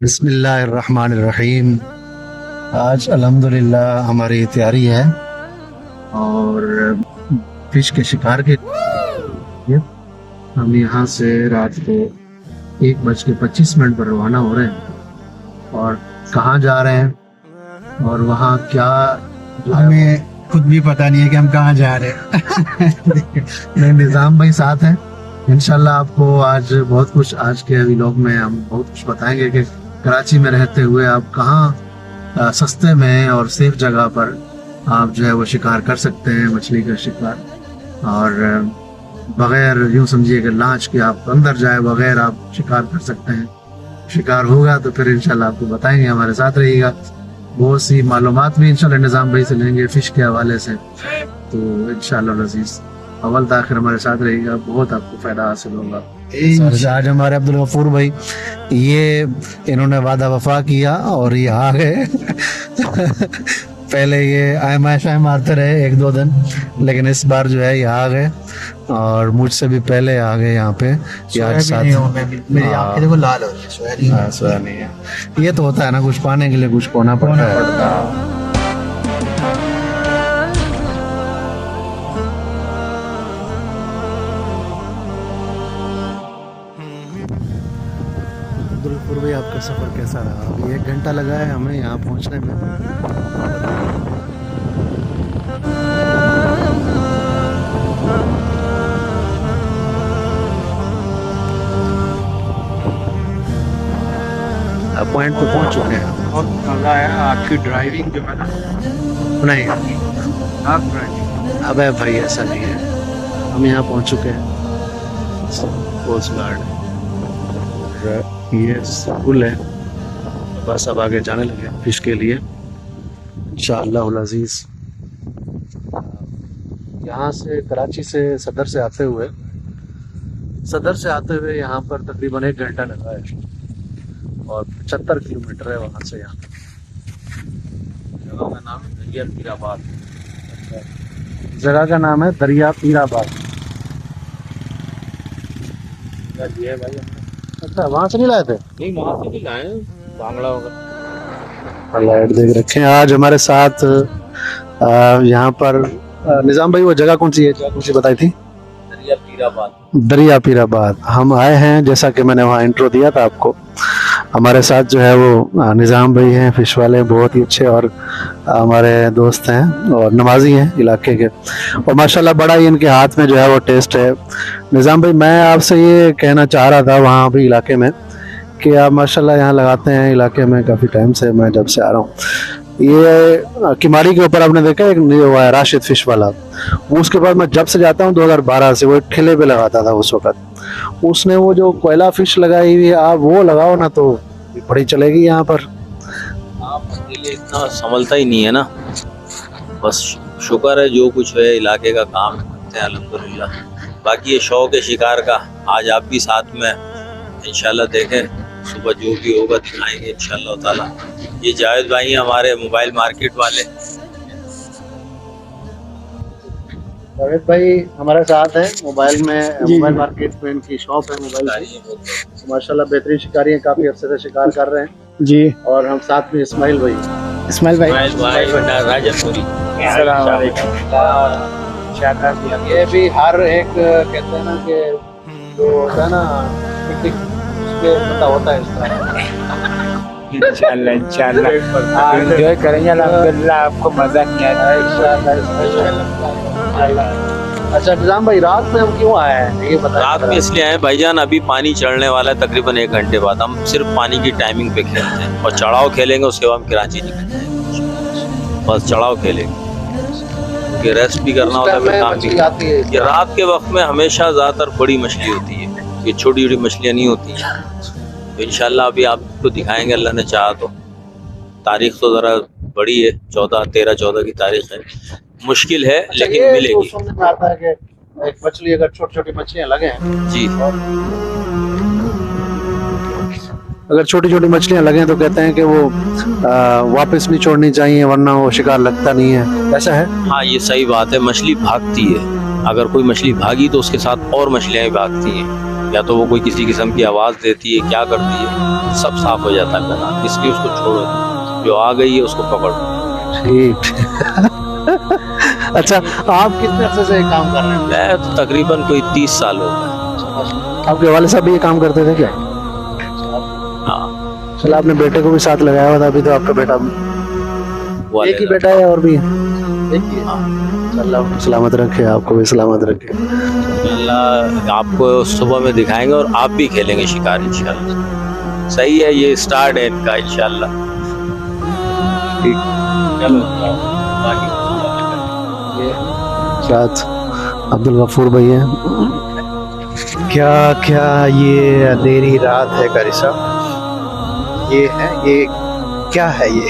बिस्मिल्लाहिर्रहमानिर्रहीम। आज अल्हम्दुलिल्लाह हमारी तैयारी है और फिश के शिकार के लिए हम यहाँ से रात को 1:25 पर रवाना हो रहे हैं। और कहाँ जा रहे हैं और वहाँ क्या हमें खुद भी पता नहीं है कि हम कहाँ जा रहे हैं। नहीं, निज़ाम भाई साथ हैं। इंशाल्लाह आपको आज बहुत कुछ, आज के व्लॉग में हम बहुत कुछ बताएंगे कि कराची में रहते हुए आप कहाँ सस्ते में और सेफ जगह पर आप जो है वो शिकार कर सकते हैं, मछली का शिकार। और बगैर यूँ समझिए कि लांच के आप अंदर जाए बगैर आप शिकार कर सकते हैं। शिकार होगा तो फिर इंशाल्लाह आपको बताएंगे, हमारे साथ रहिएगा। बहुत सी मालूमात भी इंशाल्लाह निज़ाम भाई से लेंगे फिश के हवाले से। तो इंशाल्लाह अजीज अव्वल आखिर हमारे साथ रहिएगा, बहुत आपको फायदा हासिल होगा। आज हमारे अब्दुल गफूर भाई ये इन्होंने वादा वफा किया और ये आ गए। पहले ये आयमाशाएं मारते रहे 1-2 दिन, लेकिन इस बार जो है ये आ गए और मुझसे भी पहले आ गए यहाँ पे। यार साथ मेरी आंखें देखो लाल हो रही है। सोया नहीं है, ये तो होता है ना, कुछ पाने के लिए कुछ खोना पड़ता है। अब्दुलपुर भाई आपका सफ़र कैसा रहा? अभी 1 घंटा लगा है हमें यहाँ पहुँचने में। पॉइंट पे पहुँच चुके हैं। बहुत मजा आया आपकी ड्राइविंग जो है ना। नहीं आप ड्राइविंग अबे भाई ऐसा नहीं है, हम यहाँ पहुँच चुके हैं। कोस्ट गार्ड ये स्कूल है, बस अब आगे जाने लगे फिश के लिए इंशाअल्लाह अज़ीज़। यहाँ से कराची से सदर से आते हुए यहाँ पर तकरीबन 1 घंटा लगा है और 75 किलोमीटर है वहाँ से यहाँ। जगह का नाम है दरिया पीराबाद। जगह का नाम है दरिया पीराबाद। ये है भाई, अच्छा वहाँ से नहीं लाए थे? नहीं, वहाँ से नहीं लाए, बांगड़ा होगा। लाइट देख रखे हैं। आज हमारे साथ यहाँ पर निज़ाम भाई वो जगह कौन सी है, जगह कौन सी बताई थी? दरिया पीराबाद। दरिया पीराबाद हम आए हैं, जैसा कि मैंने वहाँ इंट्रो दिया था आपको। हमारे साथ जो है वो निज़ाम भाई हैं, फिश वाले, बहुत ही अच्छे और हमारे दोस्त हैं और नमाजी हैं इलाके के। और माशाल्लाह बड़ा ही इनके हाथ में जो है वो टेस्ट है। निज़ाम भाई मैं आपसे ये कहना चाह रहा था वहाँ भी इलाके में कि आप माशाल्लाह यहाँ लगाते हैं इलाके में काफ़ी टाइम से, मैं जब से आ रहा हूँ। ये किमाड़ी के ऊपर आपने देखा एक वो है राशिद फिश वाला, वो उसके बाद मैं जब से जाता हूँ 2012 से वो एक ठेले पे लगाता था उस वक्त। उसने वो जो कोयला फिश लगाई हुई है, आप वो लगाओ ना तो बड़ी चलेगी यहाँ पर। आपके लिए इतना संभलता ही नहीं है ना, बस शुक्र है जो कुछ है इलाके का काम करते हैं अल्हम्दुलिल्लाह। बाकी ये शौक है शिकार का, आज आप भी साथ में इंशाल्लाह देखें, सुबह जो भी होगा दिखाएंगे इंशाल्लाह ताला। ये जावेद भाई हमारे मोबाइल मार्केट वाले। जावेद भाई हमारे साथ हैं मोबाइल मोबाइल मार्केट में, इनकी शॉप है मोबाइल की। माशाल्लाह बेहतरीन शिकारी हैं, काफी अरसे से शिकार कर रहे हैं जी। और हम साथ में इस्माइल भाई राजनपुरी। ये भी हर एक कहते हैं ना कि जो होता है ना उसके पता होता है इस तरह। इंशाल्लाह एंजॉय करेंगे अल्हम्दुलिल्लाह, आपको मजा नहीं आएगा। अच्छा निज़ाम भाई रात में हम क्यों आए हैं ये बताएं? रात में इसलिए आए भाईजान, अभी पानी चढ़ने वाला है तकरीबन 1 घंटे बाद। हम सिर्फ पानी की टाइमिंग पे खेलते हैं और चढ़ाव खेलेंगे, उसके बाद हम कराची निकलते हैं। बस चढ़ाव खेलेंगे क्योंकि रेस्ट भी करना होता है, काम भी। ये रात के वक्त में हमेशा ज़्यादातर बड़ी मछली होती है, ये छोटी छोटी मछलियाँ नहीं होती हैं। तो इंशाल्लाह अभी आपको दिखाएंगे अल्लाह ने चाहा तो। तारीख तो ज़रा बड़ी है, 13-14 की तारीख है, मुश्किल है लेकिन मिलेगी। सुनने में आता है कि एक मछली अगर छोटी छोटी मछलियाँ लगे जी, अगर छोटी छोटी मछलियाँ लगे तो कहते हैं कि वो वापस नहीं छोड़नी चाहिए वरना वो शिकार लगता नहीं है, ऐसा है? हाँ ये सही बात है, मछली भागती है। अगर कोई मछली भागी तो उसके साथ और मछलियाँ भी भागती हैं। या तो वो कोई किसी किस्म की आवाज़ देती है, क्या करती है, सब साफ हो जाता है मैदान। इसलिए उसको छोड़ो, जो आ गई है उसको पकड़ो। ठीक। अच्छा, आप कितने अर्से से ये काम कर रहे हैं? मैं तो तकरीबन कोई 30 साल हो गए। आपके वाले साहब भी ये काम करते थे क्या? हाँ, चलो, आपने बेटे को भी साथ लगाया हुआ था, अभी तो आपका बेटा वो एक ही बेटा है और भी एक ही है। अल्लाह सलामत रखे, आपको भी सलामत रखे। अल्लाह आपको सुबह में दिखाएंगे और आप भी खेलेंगे शिकार इंशाल्लाह। सही है, ये स्टार्ट है इनका इंशाल्लाह। ठीक। चलो बाकी साथ अब्दुल गफूर भाई है। क्या क्या ये अंधेरी रात है कारी साहब, ये है, ये क्या है ये?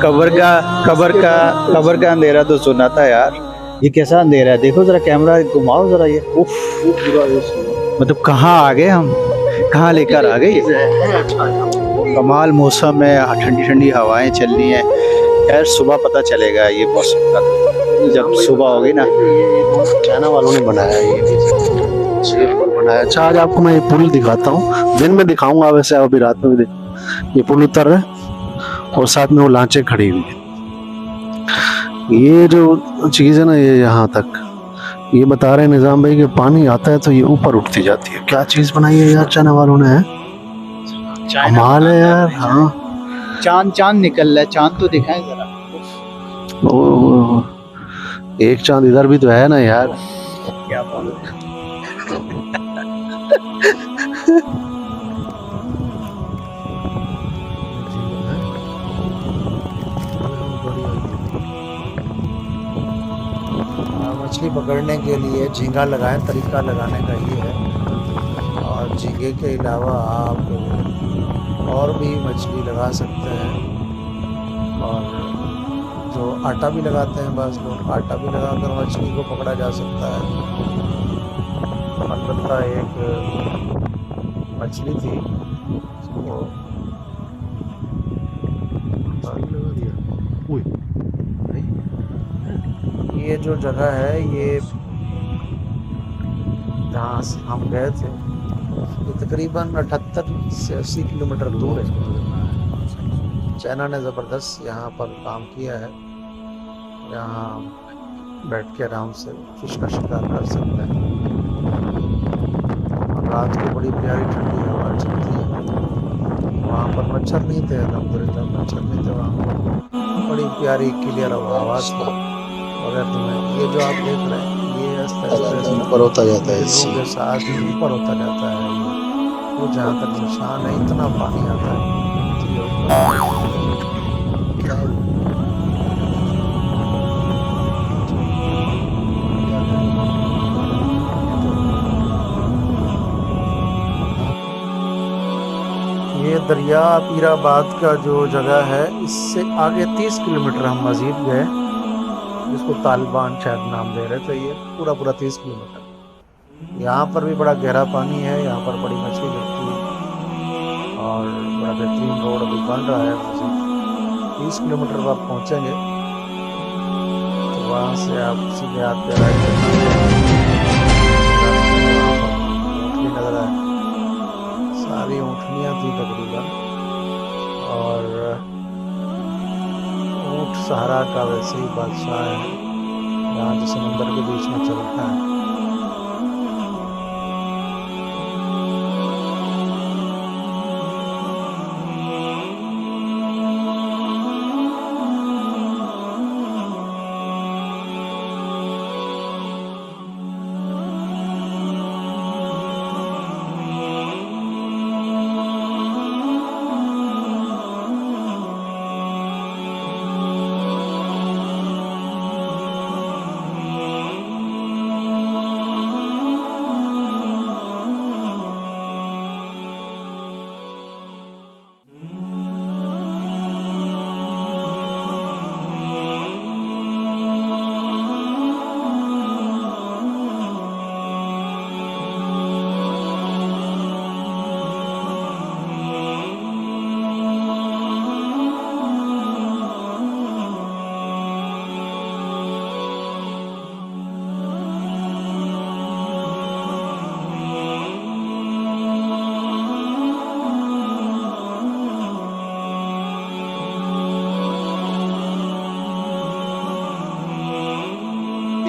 कबर का अंधेरा तो सुना था यार, ये कैसा अंधेरा है? देखो जरा, कैमरा घुमाओ जरा, ये उफ, मतलब कहाँ आ गए हम, कहाँ लेकर आ गए ये? कमाल मौसम है, ठंडी ठंडी हवाएं चल रही हैं यार। सुबह पता चलेगा ये मौसम का, जब सुबह होगी ना। चाइना वालों ने बनाया ये पुल बनाया। अच्छा, आज आपको मैं ये पुल दिखाता हूँ, दिन में दिखाऊंगा, वैसे आप अभी रात में भी ये पुल उतर रहा है और साथ में वो लांचे खड़ी हुई है। ये जो चीज़ है ना, ये यहाँ तक, ये बता रहे हैं निजाम भाई कि पानी आता है तो ये ऊपर उठती जाती है। क्या चीज़ बनाई है यार चाइना वालों ने, है कमाल है यार। हाँ, चांद निकल रहा है, चांद तो दिखाएं जरा। ओ, एक चांद इधर भी तो है ना यार। क्या बात है। मछली पकड़ने के लिए झींगा लगाएं, तरीका लगाने का ये है। और झींगे के अलावा आप और भी मछली लगा सकते हैं। और जो आटा भी लगाते हैं, बस लोग आटा भी लगाकर मछली को पकड़ा जा सकता है। अलबत्ता एक मछली थी, उसको ये जो जगह है, ये जहाँ से हम गए थे, ये तकरीबन 78 से 80 किलोमीटर दूर है। चाइना ने ज़बरदस्त यहाँ पर काम किया है। यहाँ बैठ के आराम से फिश का शिकार कर सकते हैं। और रात को बड़ी प्यारी ठंडी हवा चलती है। वहाँ पर मच्छर नहीं थे, अल्हम्दुलिल्लाह मच्छर नहीं थे वहाँ पर। बड़ी प्यारी क्लियर आवाज़ थी। अगर तुम्हें ये जो आप देख रहे हैं, ये ऊपर होता जाता है, लोगों के साथ ऊपर होता जाता है। वो जहाँ तक निशान है, इतना पानी आता है। ये दरिया पीराबाद का जो जगह है, इससे आगे 30 किलोमीटर हम मजीद गए, जिसको तालिबान शायद नाम दे रहे थे। ये पूरा 30 किलोमीटर। यहाँ पर भी बड़ा गहरा पानी है, यहाँ पर बड़ी मछली लगती है और बड़ा बेहतरीन रोड अभी बन रहा है। 30 किलोमीटर आप पहुँचेंगे तो वहाँ से आप सीधे आते ऊँटनी नजर आए। सारी ऊँटनियाँ थी तकरीबन, और ऊँट सहारा का वैसे ही बादशाह है, जहाँ जो समुंदर के बीच में चलता है।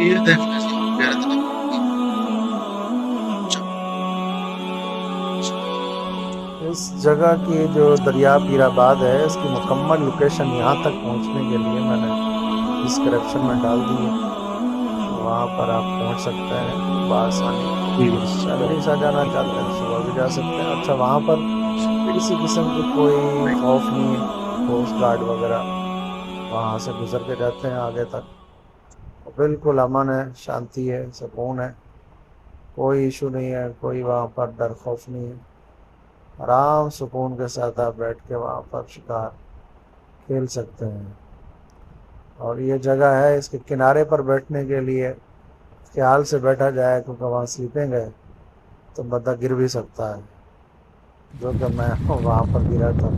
ये देखने से हम कह रहे थे इस जगह की जो दरिया पीराबाद है इसकी मुकम्मल लोकेशन यहाँ तक पहुँचने के लिए मैंने डिस्क्रिप्शन में डाल दी है, वहाँ पर आप पहुँच सकते हैं बआसानी। नहीं सा जाना चाहते हैं सुबह भी जा सकते हैं। अच्छा, वहाँ पर किसी किस्म की कोई खौफ नहीं है, कोस्ट गार्ड वगैरह वहाँ से गुजर के जाते हैं आगे तक। बिल्कुल अमन है, शांति है, सुकून है, कोई इशू नहीं है, कोई वहाँ पर डर खौफ नहीं है। आराम सुकून के साथ आप बैठ के वहाँ पर शिकार खेल सकते हैं। और ये जगह है, इसके किनारे पर बैठने के लिए ख्याल से बैठा जाए, क्योंकि वहाँ स्लीपिंग है तो बंदा गिर भी सकता है, जो कि मैं वहाँ पर गिरा था।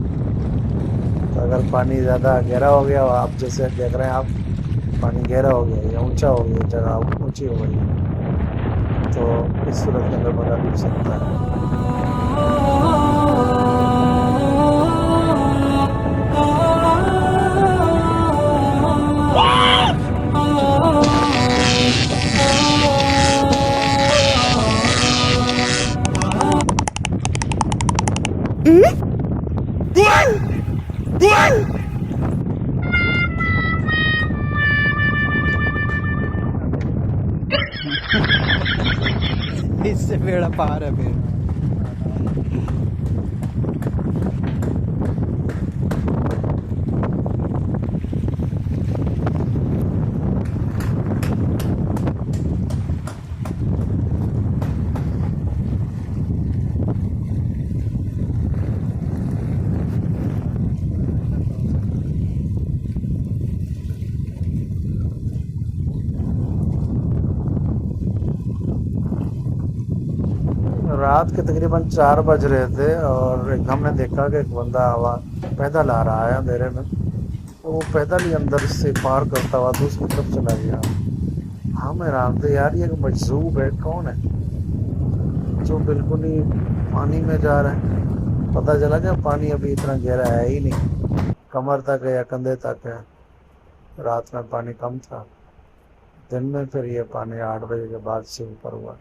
तो अगर पानी ज़्यादा गहरा हो गया, आप जैसे देख रहे हैं आप, पानी गहरा हो गया या ऊंचा हो गया, जगह ऊंची हो गई, तो इस सूरत के अंदर बंदा गिर सकता है। इससे बेड़ा पार है फिर। रात के तकरीबन 4 बज रहे थे और एक हमने देखा कि एक बंदा पैदल आ रहा है अंधेरे में, तो वो पैदल ही अंदर से पार करता हुआ दूसरी तरफ चला गया। हम हैरान थे, यार ये मजजूब है, कौन है जो बिल्कुल ही पानी में जा रहा है। पता चला कि पानी अभी इतना गहरा है ही नहीं, कमर तक है या कंधे तक है। रात में पानी कम था, दिन में फिर ये पानी 8 बजे के बाद से ऊपर हुआ।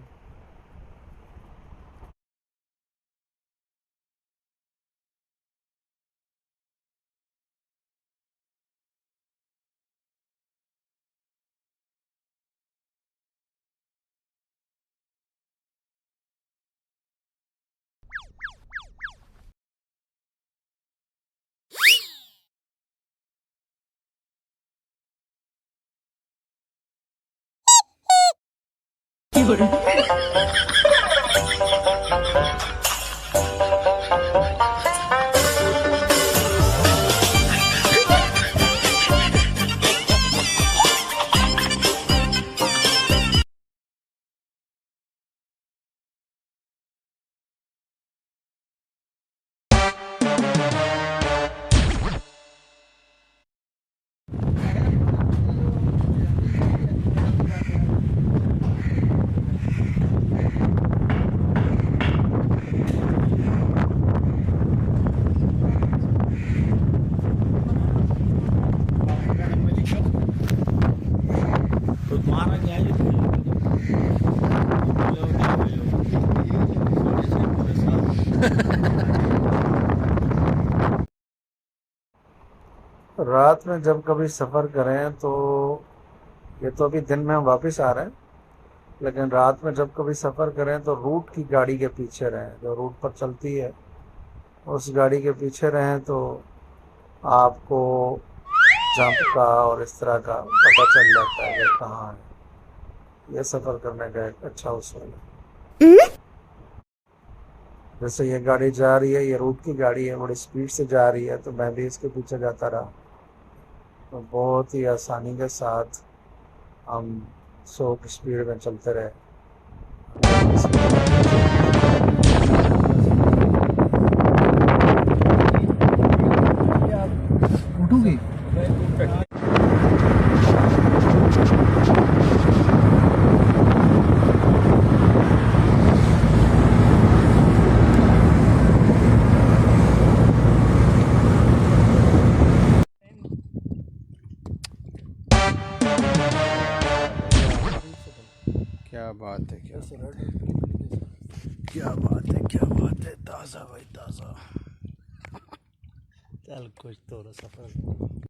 रात में जब कभी सफ़र करें तो, ये तो अभी दिन में हम वापस आ रहे हैं, लेकिन रात में जब कभी सफ़र करें तो रूट की गाड़ी के पीछे रहें, जो रूट पर चलती है उस गाड़ी के पीछे रहें, तो आपको जंप का और इस तरह का पता चल जाता है कि कहाँ है। ये सफ़र करने का एक अच्छा उसूल है। जैसे ये गाड़ी जा रही है, ये रूट की गाड़ी है, बड़ी स्पीड से जा रही है, तो मैं भी इसके पीछे जाता रहा, तो बहुत ही आसानी के साथ हम 100 की स्पीड में चलते रहे। उठोगी? क्या बात है, क्या बात है, ताज़ा भाई ताज़ा। चल कुछ तो सफ़र